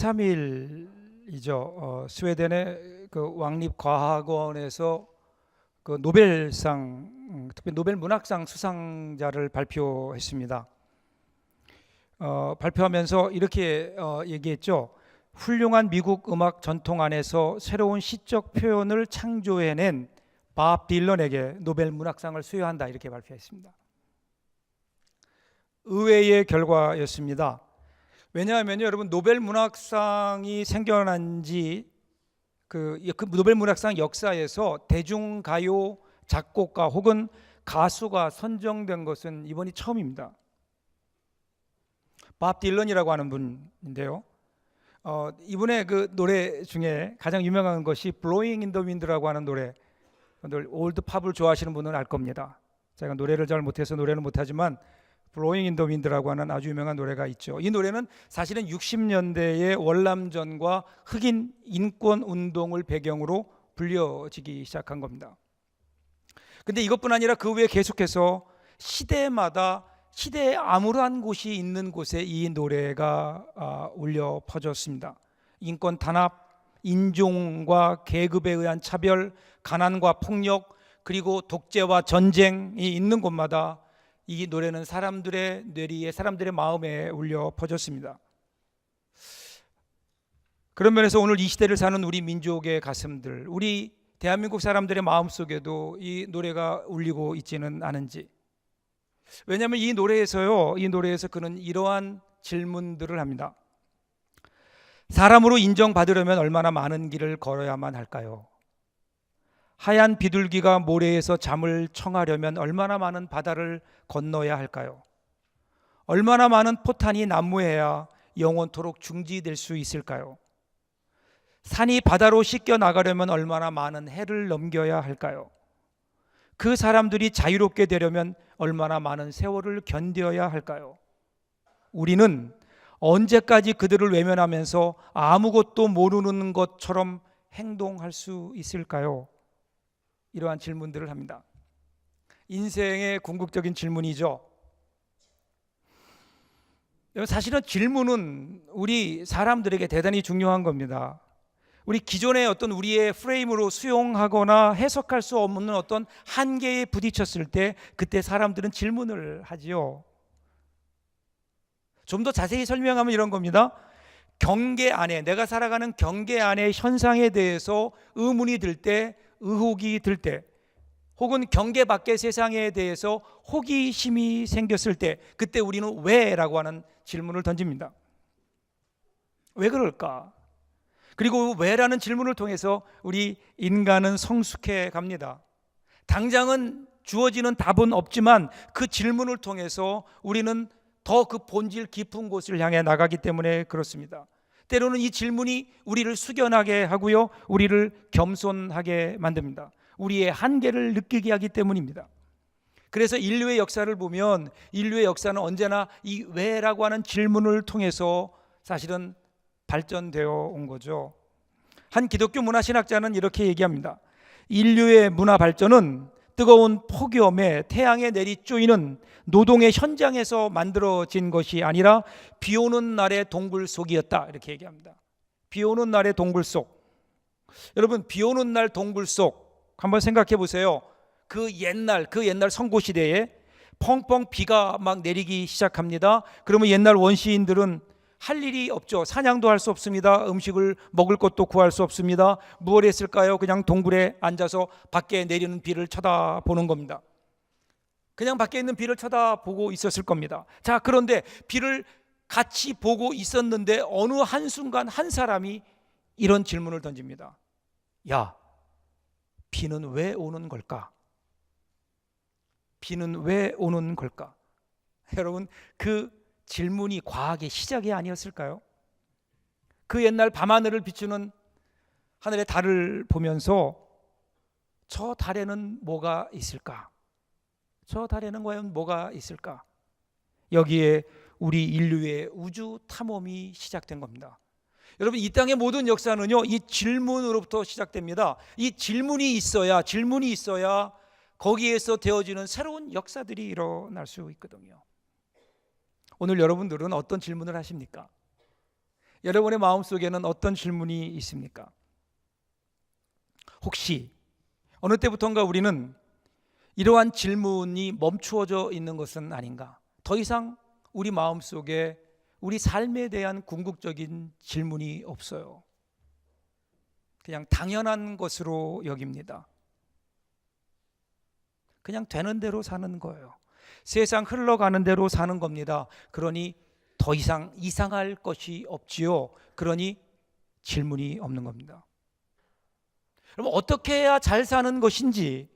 스타밀이죠. 스웨덴의 그 왕립과학원에서 그 노벨상, 특히 노벨 문학상 수상자를 발표했습니다. 발표하면서 이렇게 얘기했죠. 훌륭한 미국 음악 전통 안에서 새로운 시적 표현을 창조해낸 밥 딜런에게 노벨 문학상을 수여한다, 이렇게 발표했습니다. 의외의 결과였습니다. 왜냐하면 여러분, 노벨 문학상이 생겨난 지 그 노벨 문학상 역사에서 대중가요 작곡가 혹은 가수가 선정된 것은 이번이 처음입니다. 밥 딜런이라고 하는 분인데요. 이분의 그 노래 중에 가장 유명한 것이 Blowing in the Wind라고 하는 노래. 올드 팝을 좋아하시는 분은 알 겁니다. 제가 노래를 잘 못해서 노래는 못하지만 Blowing in the Wind라고 하는 아주 유명한 노래가 있죠. 이 노래는 사실은 60년대의 월남전과 흑인 인권 운동을 배경으로 불려지기 시작한 겁니다. 근데 이것뿐 아니라 그 외에 계속해서 시대마다 시대에 아무러한 곳이 있는 곳에 이 노래가 울려 퍼졌습니다. 인권 탄압, 인종과 계급에 의한 차별, 가난과 폭력, 그리고 독재와 전쟁이 있는 곳마다 이 노래는 사람들의 뇌리에, 사람들의 마음에 울려 퍼졌습니다. 그런 면에서 오늘 이 시대를 사는 우리 민족의 가슴들, 우리 대한민국 사람들의 마음속에도 이 노래가 울리고 있지는 않은지. 왜냐하면 이 노래에서 그는 이러한 질문들을 합니다. 사람으로 인정받으려면 얼마나 많은 길을 걸어야만 할까요? 하얀 비둘기가 모래에서 잠을 청하려면 얼마나 많은 바다를 건너야 할까요? 얼마나 많은 포탄이 난무해야 영원토록 중지될 수 있을까요? 산이 바다로 씻겨 나가려면 얼마나 많은 해를 넘겨야 할까요? 그 사람들이 자유롭게 되려면 얼마나 많은 세월을 견뎌야 할까요? 우리는 언제까지 그들을 외면하면서 아무것도 모르는 것처럼 행동할 수 있을까요? 이러한 질문들을 합니다. 인생의 궁극적인 질문이죠. 사실은 질문은 우리 사람들에게 대단히 중요한 겁니다. 우리 기존의 어떤 우리의 프레임으로 수용하거나 해석할 수 없는 어떤 한계에 부딪혔을 때 그때 사람들은 질문을 하지요. 좀 더 자세히 설명하면 이런 겁니다. 경계 안에, 내가 살아가는 경계 안의 현상에 대해서 의문이 들 때, 의혹이 들 때, 혹은 경계 밖의 세상에 대해서 호기심이 생겼을 때, 그때 우리는 왜라고 하는 질문을 던집니다. 왜 그럴까? 그리고 왜라는 질문을 통해서 우리 인간은 성숙해 갑니다. 당장은 주어지는 답은 없지만 그 질문을 통해서 우리는 더 그 본질 깊은 곳을 향해 나가기 때문에 그렇습니다. 때로는 이 질문이 우리를 숙연하게 하고요, 우리를 겸손하게 만듭니다. 우리의 한계를 느끼게 하기 때문입니다. 그래서 인류의 역사를 보면 인류의 역사는 언제나 이 왜라고 하는 질문을 통해서 사실은 발전되어 온 거죠. 한 기독교 문화신학자는 이렇게 얘기합니다. 인류의 문화 발전은 뜨거운 폭염에 태양에 내리쪼이는 노동의 현장에서 만들어진 것이 아니라 비 오는 날의 동굴 속이었다, 이렇게 얘기합니다. 비 오는 날의 동굴 속. 여러분, 비 오는 날 동굴 속 한번 생각해 보세요. 그 옛날 선고시대에 펑펑 비가 막 내리기 시작합니다. 그러면 옛날 원시인들은 할 일이 없죠. 사냥도 할 수 없습니다. 음식을 먹을 것도 구할 수 없습니다. 무엇을 했을까요? 그냥 동굴에 앉아서 밖에 내리는 비를 쳐다보는 겁니다. 그냥 밖에 있는 비를 쳐다보고 있었을 겁니다. 자, 그런데 비를 같이 보고 있었는데 어느 한순간 한 사람이 이런 질문을 던집니다. 야, 비는 왜 오는 걸까? 비는 왜 오는 걸까? 여러분, 그 질문이 과학의 시작이 아니었을까요? 그 옛날 밤하늘을 비추는 하늘의 달을 보면서 저 달에는 뭐가 있을까? 저 달에는 과연 뭐가 있을까? 여기에 우리 인류의 우주 탐험이 시작된 겁니다. 여러분, 이 땅의 모든 역사는요, 이 질문으로부터 시작됩니다. 이 질문이 있어야 거기에서 되어지는 새로운 역사들이 일어날 수 있거든요. 오늘 여러분들은 어떤 질문을 하십니까? 여러분의 마음속에는 어떤 질문이 있습니까? 혹시 어느 때부턴가 우리는 이러한 질문이 멈추어져 있는 것은 아닌가? 더 이상 우리 마음속에 우리 삶에 대한 궁극적인 질문이 없어요. 그냥 당연한 것으로 여깁니다. 그냥 되는 대로 사는 거예요. 세상 흘러가는 대로 사는 겁니다. 그러니 더 이상 이상할 것이 없지요. 그러니 질문이 없는 겁니다. 여러분, 어떻게 해야 잘 사는 것인지,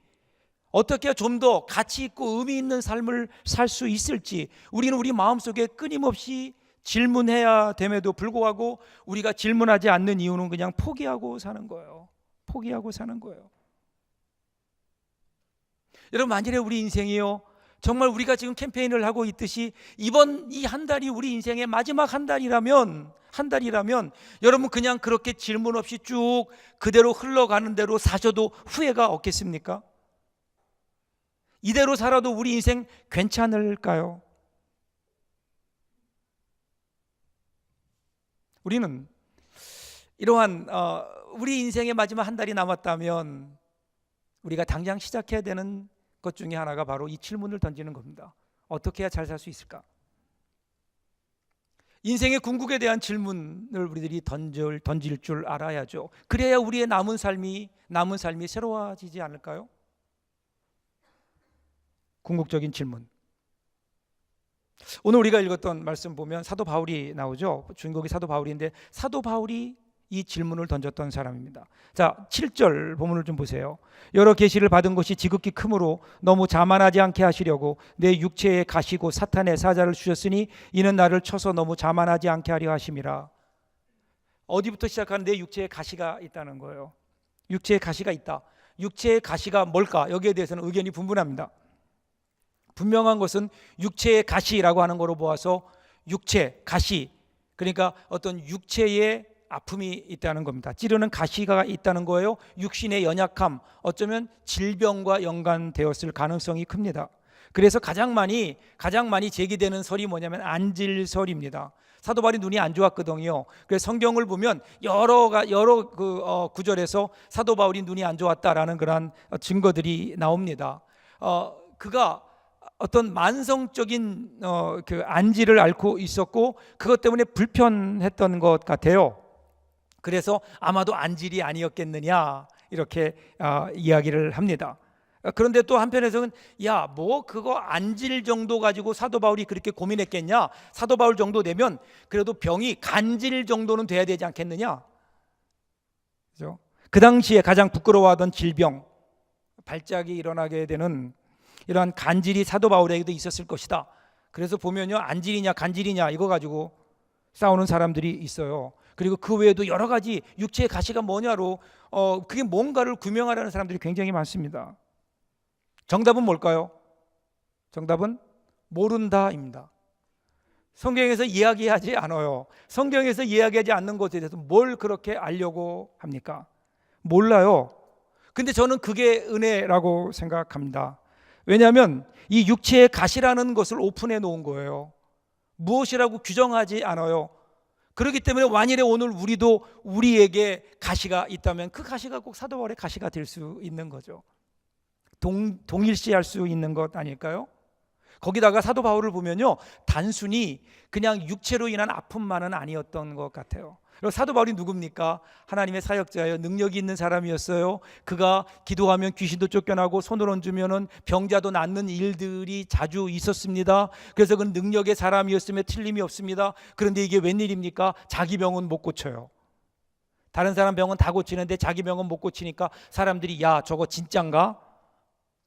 어떻게 해야 좀 더 가치 있고 의미 있는 삶을 살 수 있을지 우리는 우리 마음속에 끊임없이 질문해야 됨에도 불구하고 우리가 질문하지 않는 이유는 그냥 포기하고 사는 거예요. 포기하고 사는 거예요. 여러분, 만일에 우리 인생이요, 정말 우리가 지금 캠페인을 하고 있듯이 이번 이 한 달이 우리 인생의 마지막 한 달이라면 여러분 그냥 그렇게 질문 없이 쭉 그대로 흘러가는 대로 사셔도 후회가 없겠습니까? 이대로 살아도 우리 인생 괜찮을까요? 우리는 이러한 우리 인생의 마지막 한 달이 남았다면 우리가 당장 시작해야 되는 것 중에 하나가 바로 이 질문을 던지는 겁니다. 어떻게 해야 잘 살 수 있을까? 인생의 궁극에 대한 질문을 우리들이 던질 줄 알아야죠. 그래야 우리의 남은 삶이 새로워지지 않을까요? 궁극적인 질문. 오늘 우리가 읽었던 말씀 보면 사도 바울이 나오죠. 주인공이 사도 바울인데 사도 바울이 이 질문을 던졌던 사람입니다. 자, 7절 본문을 좀 보세요. 여러 계시를 받은 것이 지극히 크므로 너무 자만하지 않게 하시려고 내 육체에 가시고 사탄의 사자를 주셨으니 이는 나를 쳐서 너무 자만하지 않게 하려 하심이라. 어디부터 시작하는 내 육체에 가시가 있다는 거예요. 육체에 가시가 있다. 육체의 가시가 뭘까? 여기에 대해서는 의견이 분분합니다. 분명한 것은 육체의 가시라고 하는 거로 보아서 육체, 가시, 그러니까 어떤 육체의 아픔이 있다는 겁니다. 찌르는 가시가 있다는 거예요. 육신의 연약함, 어쩌면 질병과 연관되었을 가능성이 큽니다. 그래서 가장 많이 제기되는 설이 뭐냐면 안질설입니다. 사도 바울이 눈이 안 좋았거든요. 그래서 성경을 보면 여러 구절에서 사도 바울이 눈이 안 좋았다라는 그런 증거들이 나옵니다. 그가 어떤 만성적인 그 안지를 앓고 있었고 그것 때문에 불편했던 것 같아요. 그래서 아마도 안질이 아니었겠느냐 이렇게 이야기를 합니다. 그런데 또 한편에서는 뭐 그거 안질 정도 가지고 사도 바울이 그렇게 고민했겠냐? 사도 바울 정도 되면 그래도 병이 간질 정도는 돼야 되지 않겠느냐? 그죠? 그 당시에 가장 부끄러워하던 질병, 발작이 일어나게 되는 이러한 간질이 사도 바울에게도 있었을 것이다. 그래서 보면요, 안질이냐 간질이냐 이거 가지고 싸우는 사람들이 있어요. 그리고 그 외에도 여러 가지 육체의 가시가 뭐냐로 그게 뭔가를 규명하려는 사람들이 굉장히 많습니다. 정답은 뭘까요? 정답은 모른다입니다. 성경에서 이야기하지 않아요. 성경에서 이야기하지 않는 것에 대해서 뭘 그렇게 알려고 합니까? 몰라요. 근데 저는 그게 은혜라고 생각합니다. 왜냐하면 이 육체의 가시라는 것을 오픈해 놓은 거예요. 무엇이라고 규정하지 않아요. 그렇기 때문에 만일에 오늘 우리도 우리에게 가시가 있다면 그 가시가 꼭 사도 바울의 가시가 될 수 있는 거죠. 동일시할 수 있는 것 아닐까요? 거기다가 사도 바울을 보면요, 단순히 그냥 육체로 인한 아픔만은 아니었던 것 같아요. 그리고 사도 바울이 누굽니까? 하나님의 사역자예요. 능력이 있는 사람이었어요. 그가 기도하면 귀신도 쫓겨나고 손을 얹으면 병자도 낫는 일들이 자주 있었습니다. 그래서 그는 능력의 사람이었음에 틀림이 없습니다. 그런데 이게 웬일입니까? 자기 병은 못 고쳐요. 다른 사람 병은 다 고치는데 자기 병은 못 고치니까 사람들이 저거 진짠가?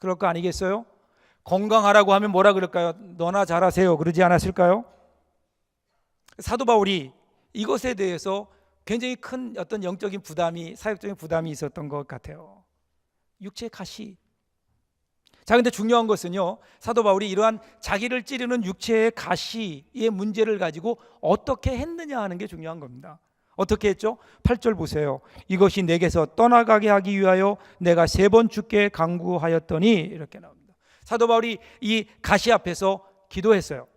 그럴 거 아니겠어요? 건강하라고 하면 뭐라 그럴까요? 너나 잘하세요 그러지 않았을까요? 사도 바울이 이것에 대해서 굉장히 큰 어떤 영적인 부담이, 사역적인 부담이 있었던 것 같아요. 육체의 가시. 자, 근데 중요한 것은요, 사도 바울이 이러한 자기를 찌르는 육체의 가시의 문제를 가지고 어떻게 했느냐 하는 게 중요한 겁니다. 어떻게 했죠? 8절 보세요. 이것이 내게서 떠나가게 하기 위하여 내가 3번 주께 간구하였더니, 이렇게 나옵니다. 사도 바울이 이 가시 앞에서 기도했어요.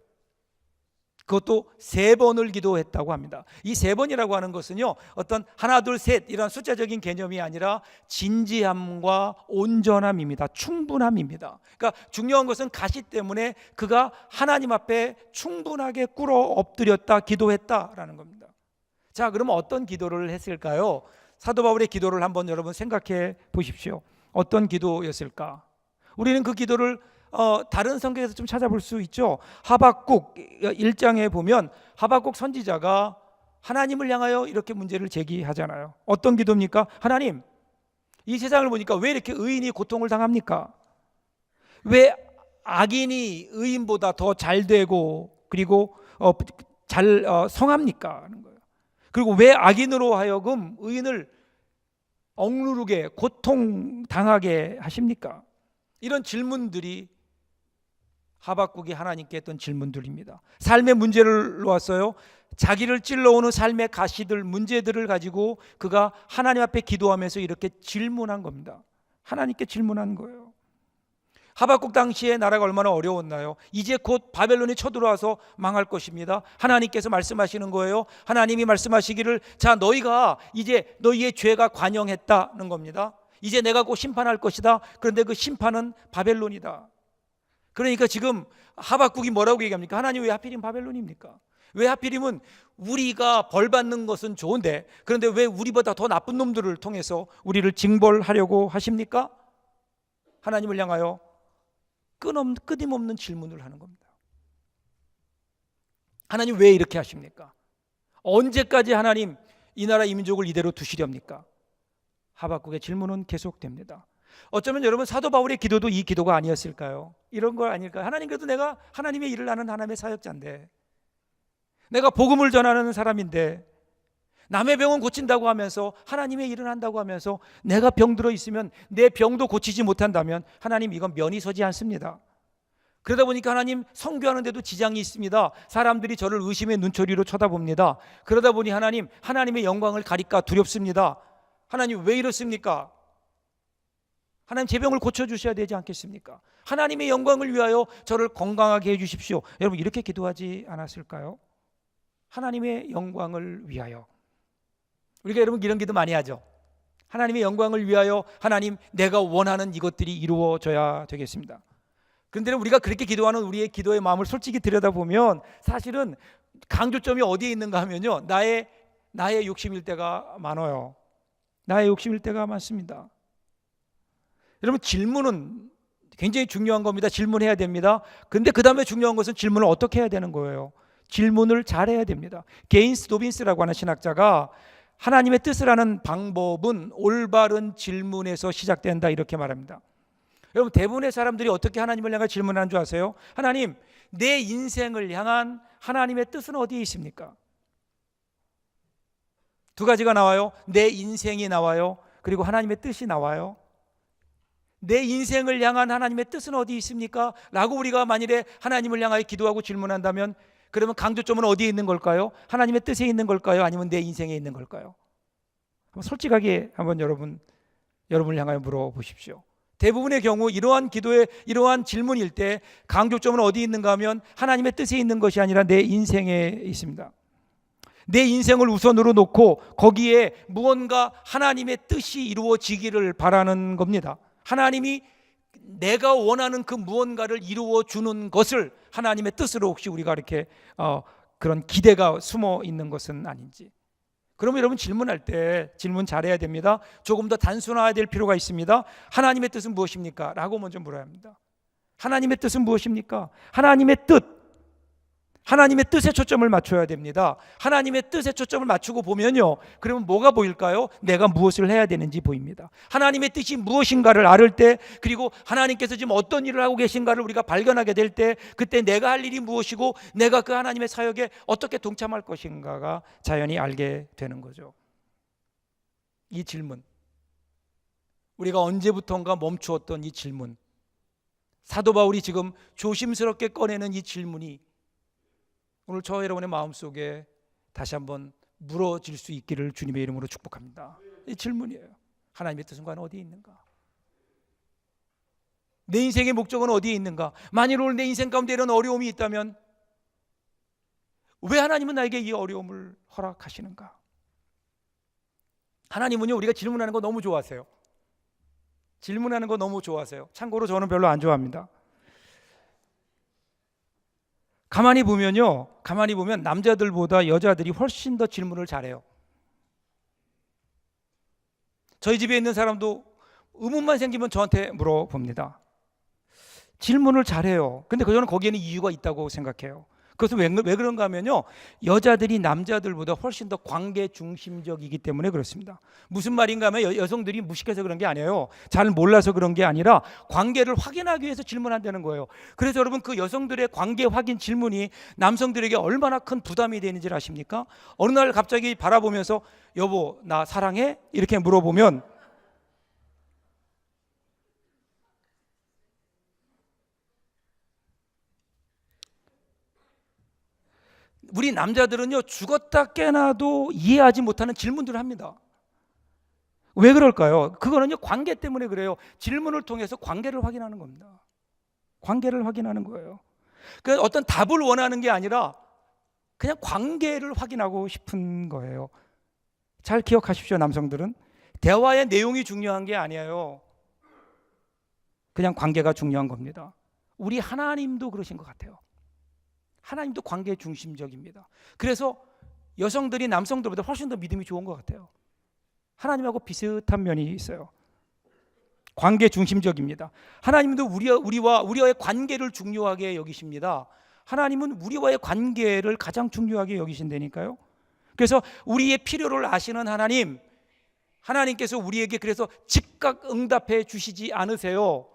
그것도 3번을 기도했다고 합니다. 이 3번이라고 하는 것은요, 어떤 하나 둘 셋 이런 숫자적인 개념이 아니라 진지함과 온전함입니다. 충분함입니다. 그러니까 중요한 것은 가시 때문에 그가 하나님 앞에 충분하게 꿇어 엎드렸다, 기도했다라는 겁니다. 자, 그러면 어떤 기도를 했을까요? 사도 바울의 기도를 한번 여러분 생각해 보십시오. 어떤 기도였을까? 우리는 그 기도를 다른 성경에서 좀 찾아볼 수 있죠. 하박국 1장에 보면 하박국 선지자가 하나님을 향하여 이렇게 문제를 제기하잖아요. 어떤 기도입니까? 하나님, 이 세상을 보니까 왜 이렇게 의인이 고통을 당합니까? 왜 악인이 의인보다 더 잘 되고 그리고 잘 성합니까? 하는 거예요. 그리고 왜 악인으로 하여금 의인을 억누르게 고통당하게 하십니까? 이런 질문들이 하박국이 하나님께 했던 질문들입니다. 삶의 문제를 놓았어요. 자기를 찔러오는 삶의 가시들, 문제들을 가지고 그가 하나님 앞에 기도하면서 이렇게 질문한 겁니다. 하나님께 질문한 거예요. 하박국 당시에 나라가 얼마나 어려웠나요? 이제 곧 바벨론이 쳐들어와서 망할 것입니다. 하나님께서 말씀하시는 거예요. 하나님이 말씀하시기를, 자, 너희가 이제 너희의 죄가 관영했다는 겁니다. 이제 내가 곧 심판할 것이다. 그런데 그 심판은 바벨론이다. 그러니까 지금 하박국이 뭐라고 얘기합니까? 하나님 왜 하필이면 바벨론입니까? 왜 하필이면 우리가 벌 받는 것은 좋은데, 그런데 왜 우리보다 더 나쁜 놈들을 통해서 우리를 징벌하려고 하십니까? 하나님을 향하여 끊임없는 질문을 하는 겁니다. 하나님 왜 이렇게 하십니까? 언제까지 하나님 이 나라 이 민족을 이대로 두시렵니까? 하박국의 질문은 계속됩니다. 어쩌면 여러분 사도 바울의 기도도 이 기도가 아니었을까요? 이런 거 아닐까요? 하나님, 그래도 내가 하나님의 일을 하는 하나님의 사역자인데, 내가 복음을 전하는 사람인데, 남의 병은 고친다고 하면서 하나님의 일을 한다고 하면서 내가 병들어 있으면 내 병도 고치지 못한다면 하나님, 이건 면이 서지 않습니다. 그러다 보니까 하나님 선교하는데도 지장이 있습니다. 사람들이 저를 의심의 눈초리로 쳐다봅니다. 그러다 보니 하나님, 하나님의 영광을 가릴까 두렵습니다. 하나님 왜 이렇습니까? 하나님 제 병을 고쳐주셔야 되지 않겠습니까? 하나님의 영광을 위하여 저를 건강하게 해주십시오. 여러분 이렇게 기도하지 않았을까요? 하나님의 영광을 위하여. 우리가 여러분 이런 기도 많이 하죠. 하나님의 영광을 위하여, 하나님 내가 원하는 이것들이 이루어져야 되겠습니다. 그런데 우리가 그렇게 기도하는 우리의 기도의 마음을 솔직히 들여다보면 사실은 강조점이 어디에 있는가 하면요, 나의 욕심일 때가 많아요. 나의 욕심일 때가 많습니다. 여러분 질문은 굉장히 중요한 겁니다. 질문해야 됩니다. 근데 그 다음에 중요한 것은 질문을 어떻게 해야 되는 거예요. 질문을 잘해야 됩니다. 게인스 도빈스라고 하는 신학자가 하나님의 뜻을 아는 방법은 올바른 질문에서 시작된다, 이렇게 말합니다. 여러분 대부분의 사람들이 어떻게 하나님을 향해 질문하는 줄 아세요? 하나님, 내 인생을 향한 하나님의 뜻은 어디에 있습니까? 두 가지가 나와요. 내 인생이 나와요. 그리고 하나님의 뜻이 나와요. 내 인생을 향한 하나님의 뜻은 어디 있습니까? 라고 우리가 만일에 하나님을 향하여 기도하고 질문한다면, 그러면 강조점은 어디에 있는 걸까요? 하나님의 뜻에 있는 걸까요? 아니면 내 인생에 있는 걸까요? 한번 솔직하게 한번 여러분을 향하여 물어보십시오. 대부분의 경우 이러한 기도에, 이러한 질문일 때 강조점은 어디 있는가 하면 하나님의 뜻에 있는 것이 아니라 내 인생에 있습니다. 내 인생을 우선으로 놓고 거기에 무언가 하나님의 뜻이 이루어지기를 바라는 겁니다. 하나님이 내가 원하는 그 무언가를 이루어 주는 것을 하나님의 뜻으로 혹시 우리가 이렇게 그런 기대가 숨어 있는 것은 아닌지. 그러면 여러분 질문할 때 질문 잘해야 됩니다. 조금 더 단순화해야 될 필요가 있습니다. 하나님의 뜻은 무엇입니까? 라고 먼저 물어야 합니다. 하나님의 뜻은 무엇입니까? 하나님의 뜻에 초점을 맞춰야 됩니다. 하나님의 뜻에 초점을 맞추고 보면요, 그러면 뭐가 보일까요? 내가 무엇을 해야 되는지 보입니다. 하나님의 뜻이 무엇인가를 알을 때, 그리고 하나님께서 지금 어떤 일을 하고 계신가를 우리가 발견하게 될 때, 그때 내가 할 일이 무엇이고 내가 그 하나님의 사역에 어떻게 동참할 것인가가 자연히 알게 되는 거죠. 이 질문, 우리가 언제부턴가 멈추었던 이 질문, 사도 바울이 지금 조심스럽게 꺼내는 이 질문이 오늘 저 여러분의 마음속에 다시 한번 물어질 수 있기를 주님의 이름으로 축복합니다. 이 질문이에요. 하나님의 뜻은 과연 어디에 있는가? 내 인생의 목적은 어디에 있는가? 만일 오늘 내 인생 가운데 이런 어려움이 있다면 왜 하나님은 나에게 이 어려움을 허락하시는가? 하나님은요, 우리가 질문하는 거 너무 좋아하세요. 질문하는 거 너무 좋아하세요. 참고로 저는 별로 안 좋아합니다. 가만히 보면 남자들보다 여자들이 훨씬 더 질문을 잘해요. 저희 집에 있는 사람도 의문만 생기면 저한테 물어봅니다. 질문을 잘해요. 근데 저는 거기에는 이유가 있다고 생각해요. 그것은 왜 그런가 하면요, 여자들이 남자들보다 훨씬 더 관계 중심적이기 때문에 그렇습니다. 무슨 말인가 하면 여성들이 무식해서 그런 게 아니에요. 잘 몰라서 그런 게 아니라 관계를 확인하기 위해서 질문한다는 거예요. 그래서 여러분, 그 여성들의 관계 확인 질문이 남성들에게 얼마나 큰 부담이 되는지를 아십니까? 어느 날 갑자기 바라보면서 여보, 나 사랑해? 이렇게 물어보면 우리 남자들은요, 죽었다 깨나도 이해하지 못하는 질문들을 합니다. 왜 그럴까요? 그거는요, 관계 때문에 그래요. 질문을 통해서 관계를 확인하는 겁니다. 관계를 확인하는 거예요. 그러니까 어떤 답을 원하는 게 아니라 그냥 관계를 확인하고 싶은 거예요. 잘 기억하십시오, 남성들은. 대화의 내용이 중요한 게 아니에요. 그냥 관계가 중요한 겁니다. 우리 하나님도 그러신 것 같아요. 하나님도 관계 중심적입니다. 그래서 여성들이 남성들보다 훨씬 더 믿음이 좋은 것 같아요. 하나님하고 비슷한 면이 있어요. 관계 중심적입니다. 하나님도 우리와의 관계를 중요하게 여기십니다. 하나님은 우리와의 관계를 가장 중요하게 여기신다니까요. 그래서 우리의 필요를 아시는 하나님께서 우리에게 그래서 즉각 응답해 주시지 않으세요.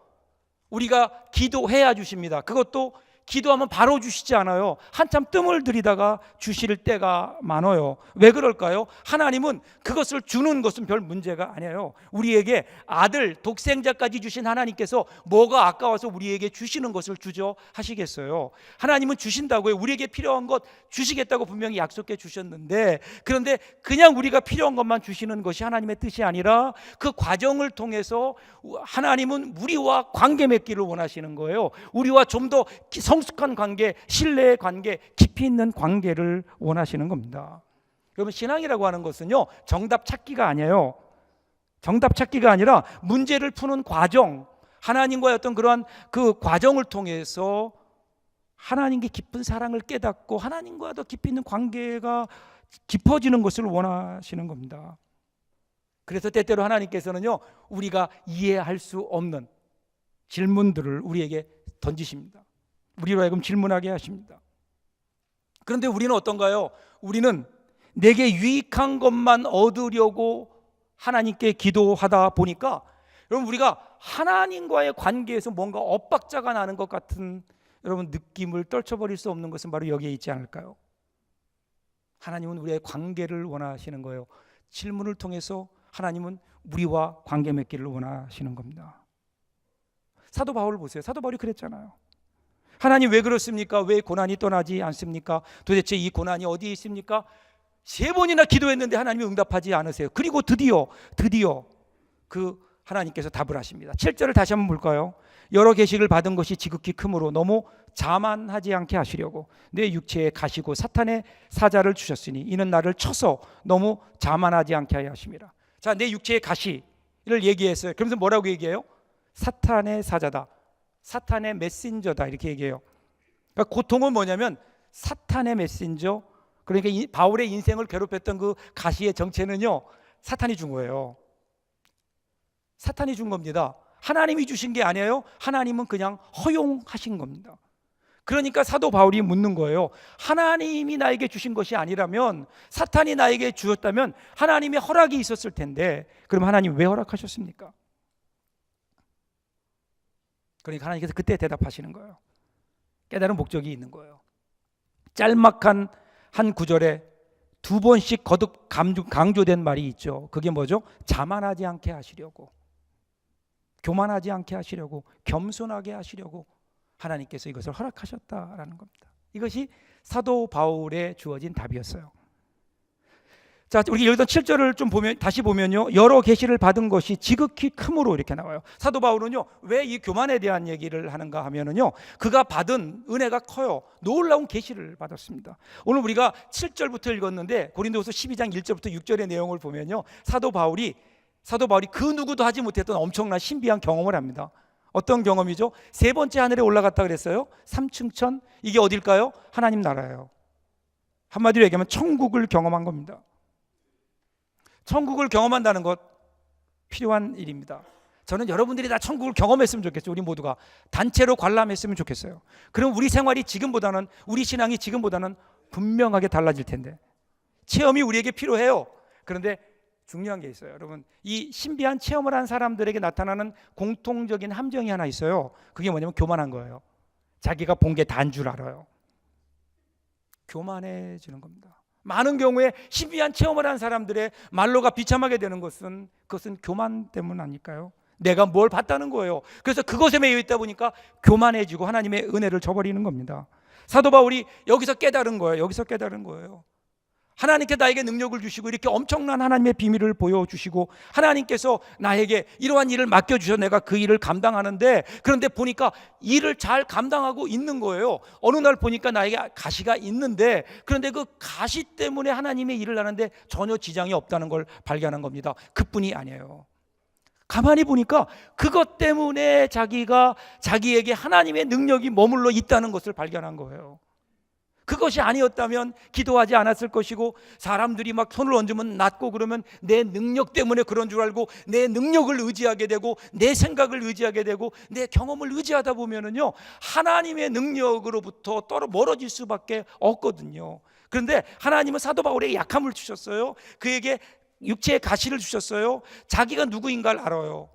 우리가 기도해야 주십니다. 그것도 기도하면 바로 주시지 않아요. 한참 뜸을 들이다가 주실 때가 많아요. 왜 그럴까요? 하나님은 그것을 주는 것은 별 문제가 아니에요. 우리에게 아들 독생자까지 주신 하나님께서 뭐가 아까워서 우리에게 주시는 것을 주저 하시겠어요? 하나님은 주신다고요. 우리에게 필요한 것 주시겠다고 분명히 약속해 주셨는데, 그런데 그냥 우리가 필요한 것만 주시는 것이 하나님의 뜻이 아니라 그 과정을 통해서 하나님은 우리와 관계 맺기를 원하시는 거예요. 우리와 좀 더 성숙한 관계, 신뢰의 관계, 깊이 있는 관계를 원하시는 겁니다. 여러분, 신앙이라고 하는 것은요, 정답 찾기가 아니에요. 정답 찾기가 아니라 문제를 푸는 과정, 하나님과의 어떤 그러한 그 과정을 통해서 하나님께 깊은 사랑을 깨닫고 하나님과 더 깊이 있는 관계가 깊어지는 것을 원하시는 겁니다. 그래서 때때로 하나님께서는요, 우리가 이해할 수 없는 질문들을 우리에게 던지십니다. 우리로 하여금 질문하게 하십니다. 그런데 우리는 어떤가요? 우리는 내게 유익한 것만 얻으려고 하나님께 기도하다 보니까, 여러분, 우리가 하나님과의 관계에서 뭔가 엇박자가 나는 것 같은 여러분 느낌을 떨쳐버릴 수 없는 것은 바로 여기에 있지 않을까요? 하나님은 우리의 관계를 원하시는 거예요. 질문을 통해서 하나님은 우리와 관계 맺기를 원하시는 겁니다. 사도 바울을 보세요. 사도 바울이 그랬잖아요. 하나님 왜 그렇습니까? 왜 고난이 떠나지 않습니까? 도대체 이 고난이 어디에 있습니까? 3번이나 기도했는데 하나님이 응답하지 않으세요. 그리고 드디어 그 하나님께서 답을 하십니다. 7절을 다시 한번 볼까요? 여러 계식을 받은 것이 지극히 크므로 너무 자만하지 않게 하시려고 내 육체에 가시고 사탄의 사자를 주셨으니 이는 나를 쳐서 너무 자만하지 않게 하여 하심이라. 자, 내 육체의 가시를 얘기했어요. 그러면서 뭐라고 얘기해요? 사탄의 사자다, 사탄의 메신저다, 이렇게 얘기해요. 그러니까 고통은 뭐냐면 사탄의 메신저, 그러니까 바울의 인생을 괴롭혔던 그 가시의 정체는요, 사탄이 준 거예요. 사탄이 준 겁니다. 하나님이 주신 게 아니에요. 하나님은 그냥 허용하신 겁니다. 그러니까 사도 바울이 묻는 거예요. 하나님이 나에게 주신 것이 아니라면, 사탄이 나에게 주었다면 하나님의 허락이 있었을 텐데, 그럼 하나님 왜 허락하셨습니까? 그러니까 하나님께서 그때 대답하시는 거예요. 깨달은 목적이 있는 거예요. 짤막한 한 구절에 2번씩 거듭 강조된 말이 있죠. 그게 뭐죠? 자만하지 않게 하시려고, 교만하지 않게 하시려고, 겸손하게 하시려고 하나님께서 이것을 허락하셨다라는 겁니다. 이것이 사도 바울에 주어진 답이었어요. 자, 우리 여기서 7절을 좀 보면, 다시 보면요, 여러 계시를 받은 것이 지극히 크므로 이렇게 나와요. 사도 바울은요, 왜 이 교만에 대한 얘기를 하는가 하면은요, 그가 받은 은혜가 커요. 놀라운 계시를 받았습니다. 오늘 우리가 7절부터 읽었는데 고린도후서 12장 1절부터 6절의 내용을 보면요, 사도 바울이 그 누구도 하지 못했던 엄청난 신비한 경험을 합니다. 어떤 경험이죠? 세 번째 하늘에 올라갔다 그랬어요. 3층천. 이게 어딜까요? 하나님 나라예요. 한마디로 얘기하면 천국을 경험한 겁니다. 천국을 경험한다는 것 필요한 일입니다. 저는 여러분들이 다 천국을 경험했으면 좋겠죠. 우리 모두가 단체로 관람했으면 좋겠어요. 그럼 우리 생활이 지금보다는, 우리 신앙이 지금보다는 분명하게 달라질 텐데, 체험이 우리에게 필요해요. 그런데 중요한 게 있어요. 여러분, 이 신비한 체험을 한 사람들에게 나타나는 공통적인 함정이 하나 있어요. 그게 뭐냐면 교만한 거예요. 자기가 본 게 다인 줄 알아요. 교만해지는 겁니다. 많은 경우에 신비한 체험을 한 사람들의 말로가 비참하게 되는 것은, 그것은 교만 때문 아닐까요? 내가 뭘 봤다는 거예요. 그래서 그것에 매여 있다 보니까 교만해지고 하나님의 은혜를 저버리는 겁니다. 사도 바울이 여기서 깨달은 거예요. 하나님께 나에게 능력을 주시고 이렇게 엄청난 하나님의 비밀을 보여주시고, 하나님께서 나에게 이러한 일을 맡겨주셔서 내가 그 일을 감당하는데, 그런데 보니까 일을 잘 감당하고 있는 거예요. 어느 날 보니까 나에게 가시가 있는데, 그런데 그 가시 때문에 하나님의 일을 하는데 전혀 지장이 없다는 걸 발견한 겁니다. 그뿐이 아니에요. 가만히 보니까 그것 때문에 자기에게 하나님의 능력이 머물러 있다는 것을 발견한 거예요. 그것이 아니었다면 기도하지 않았을 것이고, 사람들이 막 손을 얹으면 낫고 그러면 내 능력 때문에 그런 줄 알고 내 능력을 의지하게 되고 내 생각을 의지하게 되고 내 경험을 의지하다 보면은요, 하나님의 능력으로부터 멀어질 수밖에 없거든요. 그런데 하나님은 사도 바울에게 약함을 주셨어요. 그에게 육체의 가시를 주셨어요. 자기가 누구인가를 알아요.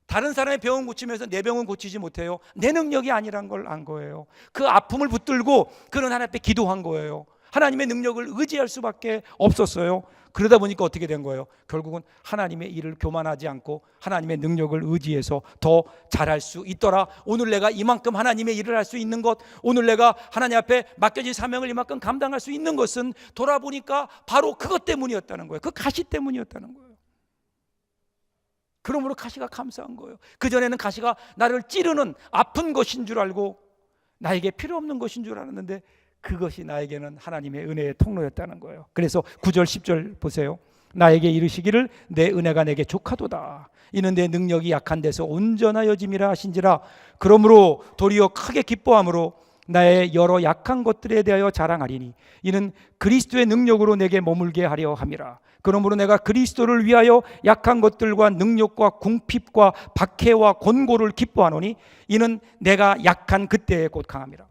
다른 사람의 병은 고치면서 내 병은 고치지 못해요. 내 능력이 아니란 걸 안 거예요. 그 아픔을 붙들고 그는 하나님 앞에 기도한 거예요. 하나님의 능력을 의지할 수밖에 없었어요. 그러다 보니까 어떻게 된 거예요? 결국은 하나님의 일을 교만하지 않고 하나님의 능력을 의지해서 더 잘할 수 있더라. 오늘 내가 이만큼 하나님의 일을 할 수 있는 것, 오늘 내가 하나님 앞에 맡겨진 사명을 이만큼 감당할 수 있는 것은 돌아보니까 바로 그것 때문이었다는 거예요. 그 가시 때문이었다는 거예요. 그러므로 가시가 감사한 거예요. 그전에는 가시가 나를 찌르는 아픈 것인 줄 알고 나에게 필요 없는 것인 줄 알았는데, 그것이 나에게는 하나님의 은혜의 통로였다는 거예요. 그래서 9절 10절 보세요. 나에게 이르시기를 내 은혜가 내게 족하도다. 이는 내 능력이 약한 데서 온전하여짐이라 하신지라. 그러므로 도리어 크게 기뻐함으로 나의 여러 약한 것들에 대하여 자랑하리니 이는 그리스도의 능력으로 내게 머물게 하려 함이라. 그러므로 내가 그리스도를 위하여 약한 것들과 능력과 궁핍과 박해와 권고를 기뻐하노니 이는 내가 약한 그때에 곧 강함이라.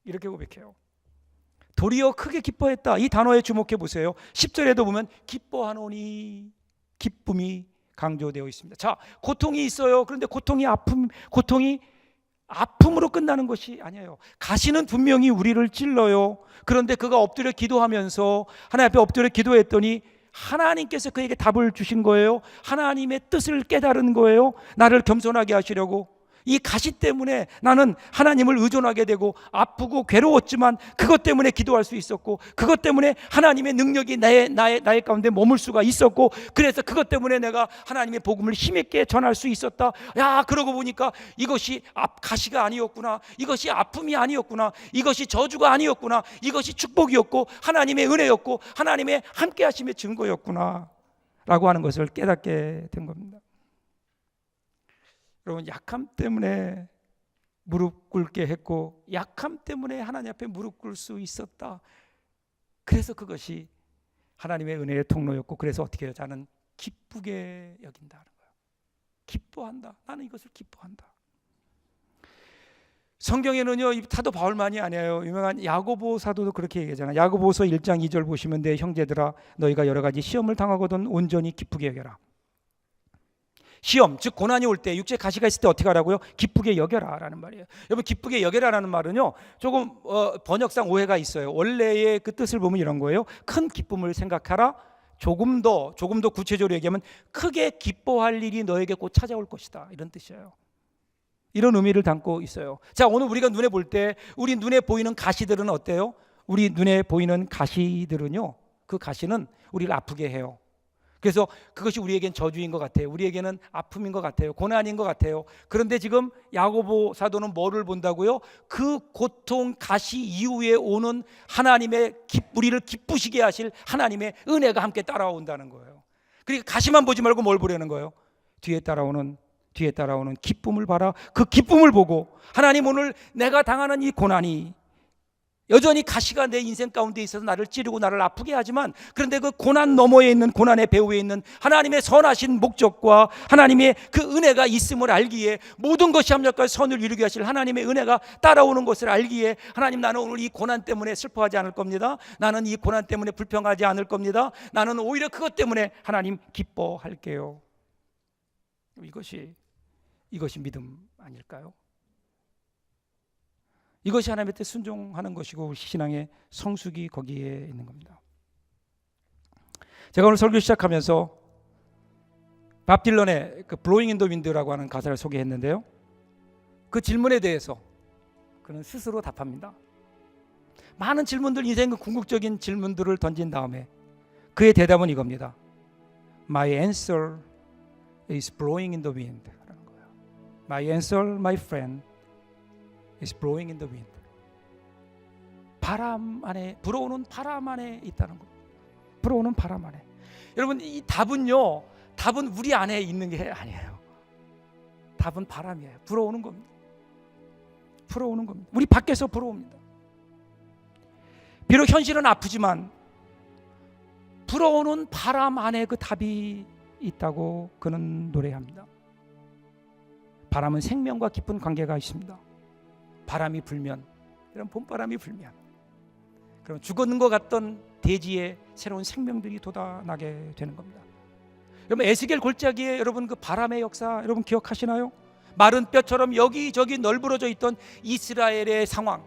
이렇게 고백해요. 도리어 크게 기뻐했다. 이 단어에 주목해 보세요. 10절에도 보면 기뻐하노니, 기쁨이 강조되어 있습니다. 자, 고통이 있어요. 그런데 고통이 아픔으로 끝나는 것이 아니에요. 가시는 분명히 우리를 찔러요. 그런데 그가 엎드려 기도하면서 하나님 앞에 엎드려 기도했더니 하나님께서 그에게 답을 주신 거예요. 하나님의 뜻을 깨달은 거예요. 나를 겸손하게 하시려고. 이 가시 때문에 나는 하나님을 의존하게 되고 아프고 괴로웠지만 그것 때문에 기도할 수 있었고, 그것 때문에 하나님의 능력이 나의 가운데 머물 수가 있었고, 그래서 그것 때문에 내가 하나님의 복음을 힘있게 전할 수 있었다. 야, 그러고 보니까 이것이 가시가 아니었구나, 이것이 아픔이 아니었구나, 이것이 저주가 아니었구나, 이것이 축복이었고 하나님의 은혜였고 하나님의 함께 하심의 증거였구나 라고 하는 것을 깨닫게 된 겁니다. 여러분, 약함 때문에 무릎 꿇게 했고 약함 때문에 하나님 앞에 무릎 꿇을 수 있었다. 그래서 그것이 하나님의 은혜의 통로였고, 그래서 어떻게 해요? 나는 기쁘게 여긴다는 거예요. 기뻐한다. 나는 이것을 기뻐한다. 성경에는요, 사도 바울만이 아니에요. 유명한 야고보 사도도 그렇게 얘기하잖아요. 야고보서 1장 2절 보시면 내 형제들아 너희가 여러 가지 시험을 당하거든 온전히 기쁘게 여겨라. 시험, 즉 고난이 올 때, 육체 가시가 있을 때 어떻게 하라고요? 기쁘게 여겨라 라는 말이에요. 여러분, 기쁘게 여겨라 라는 말은요, 조금 번역상 오해가 있어요. 원래의 그 뜻을 보면 이런 거예요. 큰 기쁨을 생각하라. 조금 더 구체적으로 얘기하면 크게 기뻐할 일이 너에게 곧 찾아올 것이다, 이런 뜻이에요. 이런 의미를 담고 있어요. 자, 오늘 우리가 눈에 볼 때 우리 눈에 보이는 가시들은 어때요? 우리 눈에 보이는 가시들은요, 그 가시는 우리를 아프게 해요. 그래서 그것이 우리에겐 저주인 것 같아요. 우리에게는 아픔인 것 같아요. 고난인 것 같아요. 그런데 지금 야고보 사도는 뭐를 본다고요? 그 고통 가시 이후에 오는 하나님의 우리를 기쁘시게 하실 하나님의 은혜가 함께 따라온다는 거예요. 그러니까 가시만 보지 말고 뭘 보려는 거예요? 뒤에 따라오는 기쁨을 봐라. 그 기쁨을 보고 하나님, 오늘 내가 당하는 이 고난이 여전히 가시가 내 인생 가운데 있어서 나를 찌르고 나를 아프게 하지만, 그런데 그 고난 너머에 있는, 고난의 배후에 있는 하나님의 선하신 목적과 하나님의 그 은혜가 있음을 알기에, 모든 것이 합력하여 선을 이루게 하실 하나님의 은혜가 따라오는 것을 알기에, 하나님, 나는 오늘 이 고난 때문에 슬퍼하지 않을 겁니다. 나는 이 고난 때문에 불평하지 않을 겁니다. 나는 오히려 그것 때문에 하나님 기뻐할게요. 이것이 믿음 아닐까요? 이것이 하나님의 뜻 순종하는 것이고 신앙의 성숙이 거기에 있는 겁니다. 제가 오늘 설교 시작하면서 밥 딜런의 그 Blowing in the Wind라고 하는 가사를 소개했는데요, 그 질문에 대해서 그는 스스로 답합니다. 많은 질문들, 인생의 궁극적인 질문들을 던진 다음에 그의 대답은 이겁니다. My answer is blowing in the wind. My answer, my friend, is blowing in the wind. 바람 안에, 불어오는 바람 안에 있다는 것. 불어오는 바람 안에. 여러분, 이 답은 우리 안에 있는 게 아니에요. 답은 바람이에요. 불어오는 겁니다. 불어오는 겁니다. 우리 밖에서 불어옵니다. 비록 현실은 아프지만 불어오는 바람 안에 그 답이 있다고 그는 노래합니다. 바람은 생명과 깊은 관계가 있습니다. 바람이 불면, 이런 봄바람이 불면, 그럼 죽었는 것 같던 대지에 새로운 생명들이 돋아나게 되는 겁니다. 여러분, 에스겔 골짜기에 여러분 그 바람의 역사 여러분 기억하시나요? 마른 뼈처럼 여기저기 널브러져 있던 이스라엘의 상황.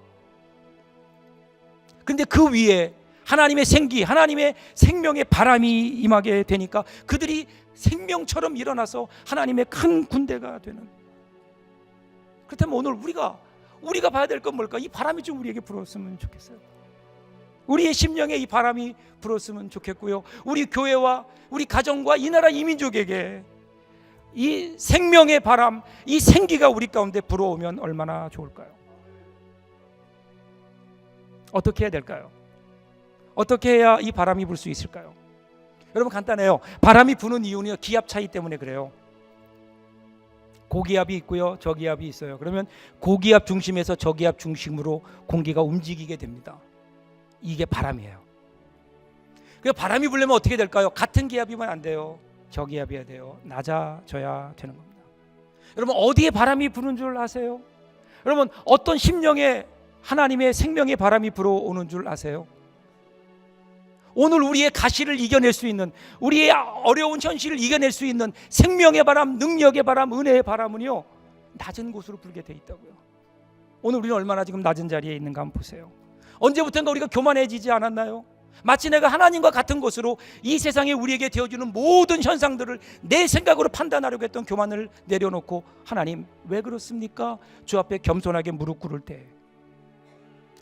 근데 그 위에 하나님의 생기, 하나님의 생명의 바람이 임하게 되니까 그들이 생명처럼 일어나서 하나님의 큰 군대가 되는. 그렇다면 오늘 우리가 봐야 될 건 뭘까? 이 바람이 좀 우리에게 불었으면 좋겠어요. 우리의 심령에 이 바람이 불었으면 좋겠고요. 우리 교회와 우리 가정과 이 나라 이 민족에게 이 생명의 바람, 이 생기가 우리 가운데 불어오면 얼마나 좋을까요? 어떻게 해야 될까요? 어떻게 해야 이 바람이 불 수 있을까요? 여러분, 간단해요. 바람이 부는 이유는 기압 차이 때문에 그래요. 고기압이 있고요, 저기압이 있어요. 그러면 고기압 중심에서 저기압 중심으로 공기가 움직이게 됩니다. 이게 바람이에요. 그러니까 바람이 불려면 어떻게 될까요? 같은 기압이면 안 돼요. 저기압이어야 돼요. 낮아져야 되는 겁니다. 여러분, 어디에 바람이 부는 줄 아세요? 여러분, 어떤 심령에 하나님의 생명의 바람이 불어오는 줄 아세요? 오늘 우리의 가시를 이겨낼 수 있는, 우리의 어려운 현실을 이겨낼 수 있는 생명의 바람, 능력의 바람, 은혜의 바람은요, 낮은 곳으로 불게 돼 있다고요. 오늘 우리는 얼마나 지금 낮은 자리에 있는가 한번 보세요. 언제부턴가 우리가 교만해지지 않았나요? 마치 내가 하나님과 같은 것으로 이 세상에 우리에게 되어주는 모든 현상들을 내 생각으로 판단하려고 했던 교만을 내려놓고, 하나님 왜 그렇습니까? 주 앞에 겸손하게 무릎 꿇을 때,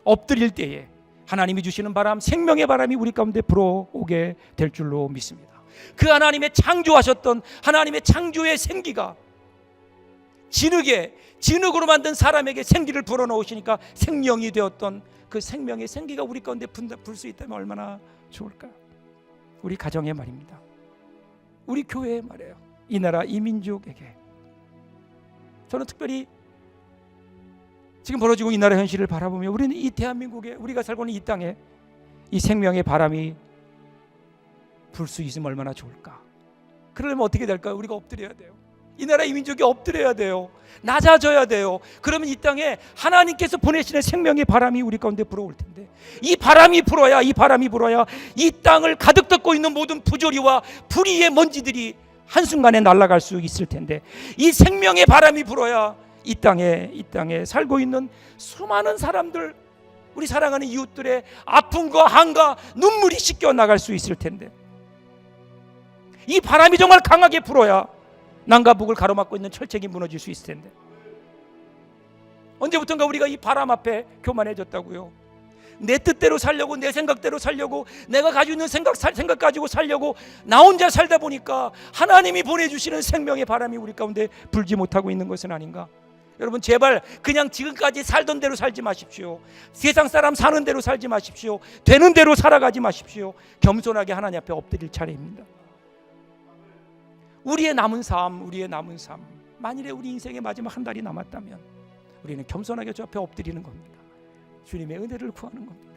엎드릴 때에 하나님이 주시는 바람, 생명의 바람이 우리 가운데 불어오게 될 줄로 믿습니다. 그 하나님의 창조하셨던 하나님의 창조의 생기가 진흙으로 만든 사람에게 생기를 불어넣으시니까 생명이 되었던 그 생명의 생기가 우리 가운데 불 수 있다면 얼마나 좋을까요? 우리 가정의 말입니다. 우리 교회의 말이에요. 이 나라 이 민족에게. 저는 특별히 지금 벌어지고 이 나라 현실을 바라보며 우리는 이 대한민국에, 우리가 살고 있는 이 땅에 이 생명의 바람이 불 수 있으면 얼마나 좋을까? 그러려면 어떻게 될까요? 우리가 엎드려야 돼요. 이 나라 이 민족이 엎드려야 돼요. 낮아져야 돼요. 그러면 이 땅에 하나님께서 보내시는 생명의 바람이 우리 가운데 불어올 텐데, 이 바람이 불어야 이 땅을 가득 덮고 있는 모든 부조리와 불의의 먼지들이 한순간에 날아갈 수 있을 텐데, 이 생명의 바람이 불어야 이 땅에 살고 있는 수많은 사람들, 우리 사랑하는 이웃들의 아픔과 한과 눈물이 씻겨 나갈 수 있을 텐데, 이 바람이 정말 강하게 불어야 남과 북을 가로막고 있는 철책이 무너질 수 있을 텐데, 언제부턴가 우리가 이 바람 앞에 교만해졌다고요. 내 뜻대로 살려고, 내 생각대로 살려고, 내가 가지고 있는 생각 가지고 살려고 나 혼자 살다 보니까 하나님이 보내주시는 생명의 바람이 우리 가운데 불지 못하고 있는 것은 아닌가? 여러분, 제발 그냥 지금까지 살던 대로 살지 마십시오. 세상 사람 사는 대로 살지 마십시오. 되는 대로 살아가지 마십시오. 겸손하게 하나님 앞에 엎드릴 차례입니다. 우리의 남은 삶, 만일에 우리 인생의 마지막 한 달이 남았다면 우리는 겸손하게 주 앞에 엎드리는 겁니다. 주님의 은혜를 구하는 겁니다.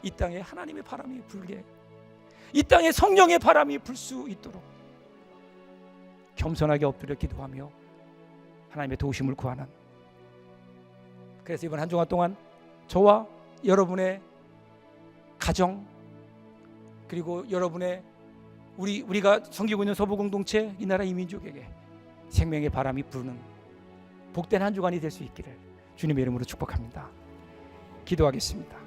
이 땅에 하나님의 바람이 불게, 이 땅에 성령의 바람이 불 수 있도록 겸손하게 엎드려 기도하며 하나님의 도우심을 구하는, 그래서 이번 한 주간 동안 저와 여러분의 가정, 그리고 여러분의 우리가 섬기고 있는 서부 공동체, 이 나라 이민족에게 생명의 바람이 부는 복된 한 주간이 될 수 있기를 주님의 이름으로 축복합니다. 기도하겠습니다.